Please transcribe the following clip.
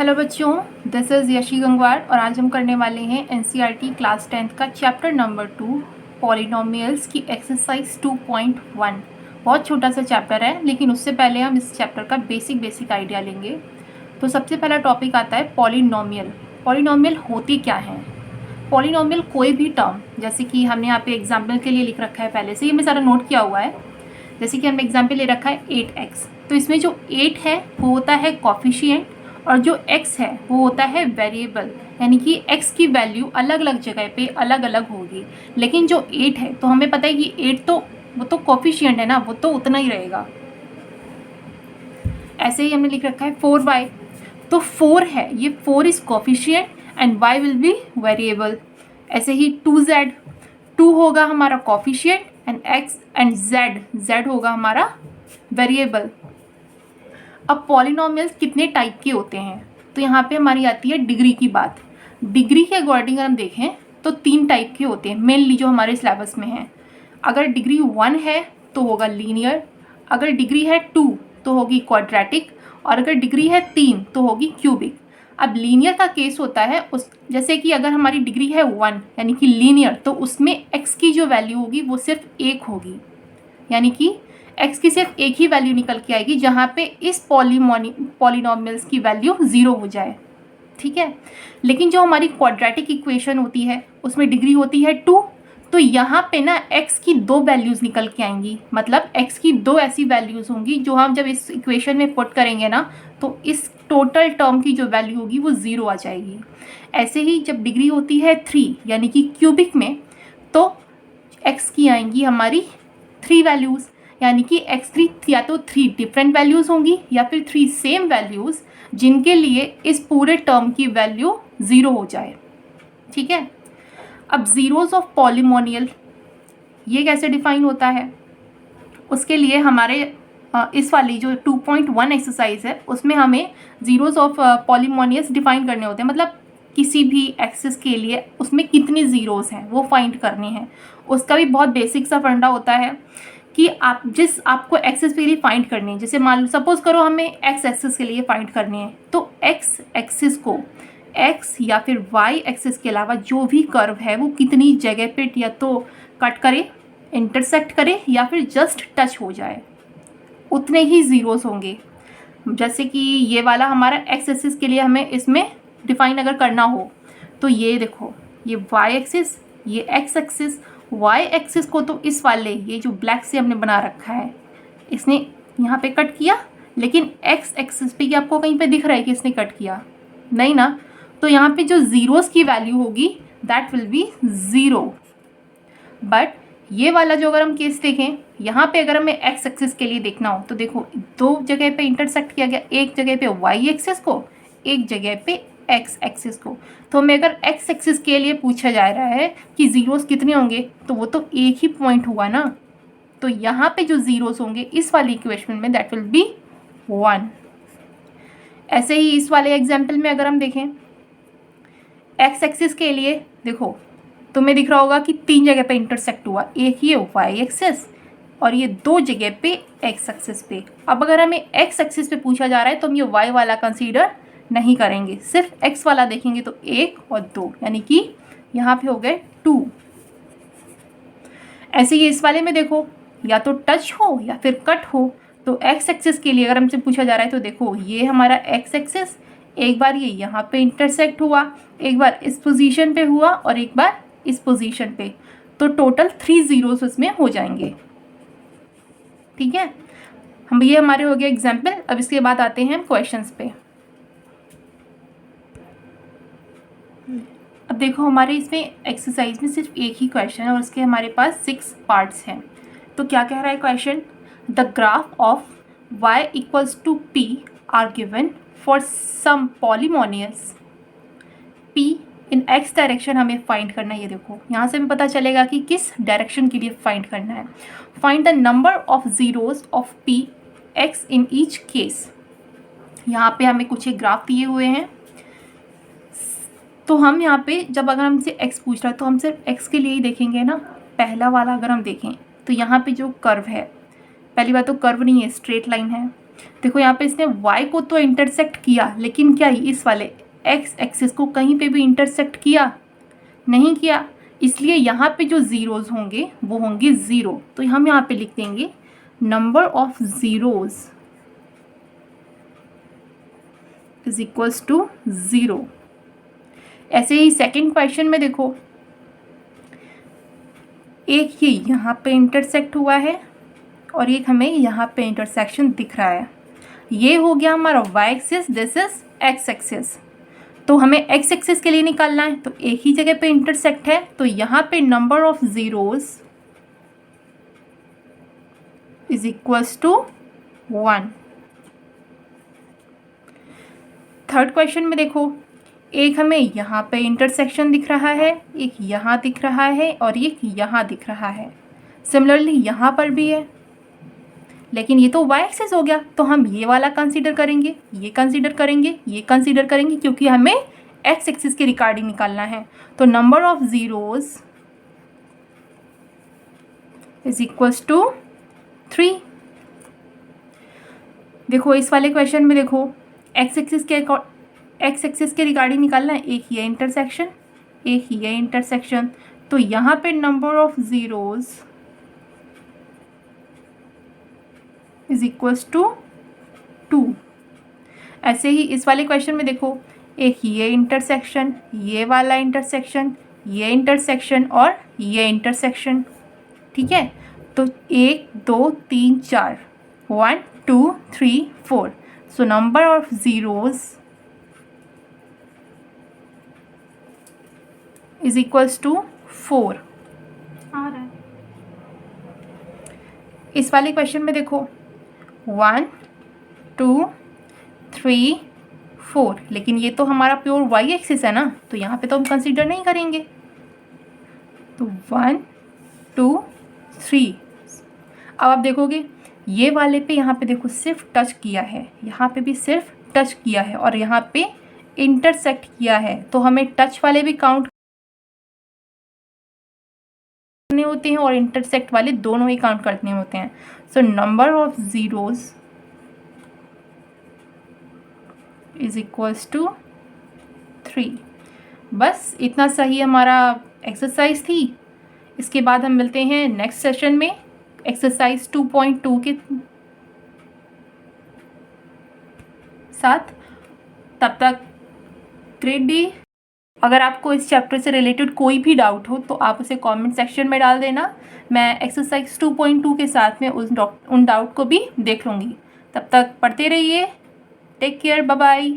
Hello बच्चों, this is Yeshi Gangwar और आज हम करने वाले हैं एनसीईआरटी क्लास 10th का चैप्टर नंबर 2 पॉलिनोमियल्स की एक्सरसाइज 2.1। बहुत छोटा सा चैप्टर है, लेकिन उससे पहले हम इस चैप्टर का बेसिक आइडिया लेंगे। तो सबसे पहला टॉपिक आता है पॉलिनोमियल। पॉलिनोमियल होती क्या है? पॉलिनोमियल कोई भी टर्म, जैसे कि हमने यहाँ पे एग्जाम्पल के लिए लिख रखा है, पहले से ही हमें सारा नोट किया हुआ है। जैसे कि हमने एग्जाम्पल ले रखा है 8x, तो इसमें जो 8 है वो होता है कॉफिशिएंट और जो x है वो होता है वेरिएबल, यानी कि x की वैल्यू अलग अलग जगह पे अलग अलग होगी। लेकिन जो 8 है तो हमें पता है कि 8 तो वो तो कॉफिशिएंट है ना, वो तो उतना ही रहेगा। ऐसे ही हमने लिख रखा है 4y, तो 4 है, ये 4 is coefficient and y will be variable. ऐसे ही 2z, 2 होगा हमारा coefficient and x and z होगा हमारा वेरिएबल। अब पॉलिनोमियल्स कितने टाइप के होते हैं, तो यहाँ पे हमारी आती है डिग्री की बात। डिग्री के अकॉर्डिंग अगर हम देखें तो 3 टाइप के होते हैं मेनली, जो हमारे सिलेबस में है। अगर डिग्री 1 है तो होगा लीनियर, अगर डिग्री है 2 तो होगी क्वाड्रेटिक, और अगर डिग्री है 3 तो होगी क्यूबिक। अब लीनियर का केस होता है उस, जैसे कि अगर हमारी डिग्री है 1 यानी कि लीनियर, तो उसमें x की जो वैल्यू होगी वो सिर्फ 1 होगी, यानी कि x की सिर्फ एक ही वैल्यू निकल के आएगी, जहाँ पे इस पॉलिनोमियल्स की वैल्यू 0 हो जाए। ठीक है। लेकिन जो हमारी क्वाड्रेटिक इक्वेशन होती है उसमें डिग्री होती है 2, तो यहाँ पे ना x की 2 वैल्यूज़ निकल के आएंगी, मतलब x की 2 ऐसी वैल्यूज़ होंगी जो हम जब इस इक्वेशन में पुट करेंगे ना, तो इस टोटल टर्म की जो वैल्यू होगी वो 0 आ जाएगी। ऐसे ही जब डिग्री होती है 3 यानी कि क्यूबिक में, तो x की आएंगी हमारी 3 वैल्यूज़, यानी कि x3 या तो 3 डिफरेंट वैल्यूज़ होंगी या फिर 3 सेम वैल्यूज़, जिनके लिए इस पूरे टर्म की वैल्यू 0 हो जाए। ठीक है। अब ज़ीरोज़ ऑफ पॉलिमोनियल ये कैसे डिफाइन होता है, उसके लिए हमारे इस वाली जो 2.1 एक्सरसाइज है उसमें हमें ज़ीरोज़ ऑफ पॉलिमोनियल्स डिफाइन करने होते हैं, मतलब किसी भी एक्सिस के लिए उसमें कितनी ज़ीरोज़ हैं वो फाइंड करने हैं। उसका भी बहुत बेसिक सा फंडा होता है कि आपको एक्सिस के लिए फाइंड करनी है, जैसे मान लो सपोज करो हमें एक्स एक्सिस के लिए फाइंड करनी है, तो एक्स एक्सिस को एक्स या फिर वाई एक्सिस के अलावा जो भी कर्व है वो कितनी जगह पे या तो कट करे, इंटरसेक्ट करे या फिर जस्ट टच हो जाए, उतने ही ज़ीरोज़ होंगे। जैसे कि ये वाला हमारा एक्स एक्सिस के लिए हमें इसमें डिफाइन अगर करना हो, तो ये देखो, ये वाई एक्सिस, ये एक्स एक्सिस। वाई एक्सिस को तो इस वाले ये जो ब्लैक से हमने बना रखा है इसने यहाँ पे कट किया, लेकिन एक्स एक्सिस पे आपको कहीं पे दिख रहा है कि इसने कट किया? नहीं ना। तो यहाँ पे जो ज़ीरोज़ की वैल्यू होगी दैट विल बी 0। बट ये वाला जो अगर हम केस देखें, यहाँ पे अगर हमें एक्स एक्सिस के लिए देखना हो, तो देखो 2 जगह पे इंटरसेक्ट किया गया, एक जगह पे वाई एक्सिस को, एक जगह पे एक्स एक्सिस को। तो हमें अगर एक्स एक्सिस के लिए पूछा जा रहा है कि ज़ीरोज़ कितने होंगे, तो वो तो एक ही पॉइंट हुआ ना, तो यहाँ पे जो ज़ीरोज़ होंगे इस वाली इक्वेशन में दैट विल बी 1। ऐसे ही इस वाले एग्जाम्पल में अगर हम देखें एक्स एक्सिस के लिए, देखो तुम्हें दिख रहा होगा कि 3 जगह पे इंटरसेक्ट हुआ, एक ये वाई एक्सिस और ये 2 जगह पे एक्स एक्सिस पे। अब अगर हमें एक्स एक्सिस पे पूछा जा रहा है तो हम ये वाई वाला कंसीडर नहीं करेंगे, सिर्फ एक्स वाला देखेंगे, तो 1 और 2 यानी कि यहाँ पे हो गए 2। ऐसे ही इस वाले में देखो, या तो टच हो या फिर कट हो, तो एक्स एक्सिस के लिए अगर हमसे पूछा जा रहा है तो देखो ये हमारा एक्स एक्सिस, एक बार ये यहाँ पे इंटरसेक्ट हुआ, एक बार इस पोजीशन पे हुआ और एक बार इस पोजीशन पे, तो टोटल 3 ज़ीरोज़ उसमें हो जाएंगे। ठीक है। हम ये हमारे हो गए एग्जाम्पल। अब इसके बाद आते हैं हम क्वेश्चंस पे। अब देखो हमारे इसमें एक्सरसाइज में सिर्फ एक ही क्वेश्चन है और इसके हमारे पास 6 पार्ट्स हैं। तो क्या कह रहा है question? The graph of y equals to p are given for some polynomials p in x direction हमें फाइंड करना है। ये देखो यहाँ से भी पता चलेगा कि किस डायरेक्शन के लिए फाइंड करना है। Find the number of zeros of p x in each case. यहाँ पे हमें कुछ एक ग्राफ दिए हुए हैं, तो हम यहाँ पे जब अगर हमसे x पूछ रहा है तो हम सिर्फ x के लिए ही देखेंगे ना। पहला वाला अगर हम देखें तो यहाँ पे जो कर्व है, पहली बात तो कर्व नहीं है, स्ट्रेट लाइन है। देखो यहाँ पे इसने y को तो इंटरसेक्ट किया, लेकिन क्या इस वाले x एक्सिस को कहीं पे भी इंटरसेक्ट किया? नहीं किया। इसलिए यहाँ पे जो ज़ीरोज़ होंगे वो होंगे 0। तो हम यहाँ पे लिख देंगे number of zeros is equals to 0। ऐसे ही सेकंड क्वेश्चन में देखो, एक ये यहाँ पे इंटरसेक्ट हुआ है और एक हमें यहाँ पे इंटरसेक्शन दिख रहा है। ये हो गया हमारा y axis, this is x axis. तो हमें x एक्सिस के लिए निकालना है, तो एक ही जगह पे इंटरसेक्ट है, तो यहाँ पे number of zeros is equals to 1। Third question में देखो, एक हमें यहाँ पे इंटरसेक्शन दिख रहा है, एक यहाँ दिख रहा है और एक यहाँ दिख रहा है। सिमिलरली यहाँ पर भी है, लेकिन ये तो y एक्सिस हो गया, तो हम ये वाला कंसीडर करेंगे, ये कंसीडर करेंगे, ये कंसीडर करेंगे, क्योंकि हमें x एक्सिस के रिगार्डिंग निकालना है। तो number of zeros is equals to 3। देखो इस वाले क्वेश्चन में देखो, x एक्सिस के रिगार्डिंग निकालना है, एक ये इंटरसेक्शन, एक ये इंटरसेक्शन। तो यहाँ पे number of zeros is equals to 2। ऐसे ही इस वाले क्वेश्चन में देखो, एक ये इंटरसेक्शन, ये वाला इंटरसेक्शन, ये इंटरसेक्शन और ये इंटरसेक्शन। ठीक है, तो 1 2 3 4, 1 2 3 4। So number of zeros is equals to 4 आ रहा है। इस वाले क्वेश्चन में देखो 1 2 3 4, लेकिन ये तो हमारा प्योर y एक्सिस है ना, तो यहाँ पे तो हम कंसीडर नहीं करेंगे। तो 1 2 3। अब आप देखोगे ये वाले पे, यहाँ पे देखो सिर्फ टच किया है, यहाँ पे भी सिर्फ टच किया है और यहाँ पे इंटरसेक्ट किया है, तो हमें टच वाले भी काउंट करने होते हैं और इंटरसेक्ट वाले दोनों ही काउंट करने होते हैं। So number of zeros is equals to 3। बस इतना सही हमारा एक्सरसाइज थी। इसके बाद हम मिलते हैं नेक्स्ट सेशन में एक्सरसाइज 2.2 के साथ। तब तक ग्रेट डे। अगर आपको इस चैप्टर से रिलेटेड कोई भी डाउट हो तो आप उसे कमेंट सेक्शन में डाल देना। मैं एक्सरसाइज 2.2 के साथ में उन डाउट को भी देख लूँगी। तब तक पढ़ते रहिए। Take care, bye bye.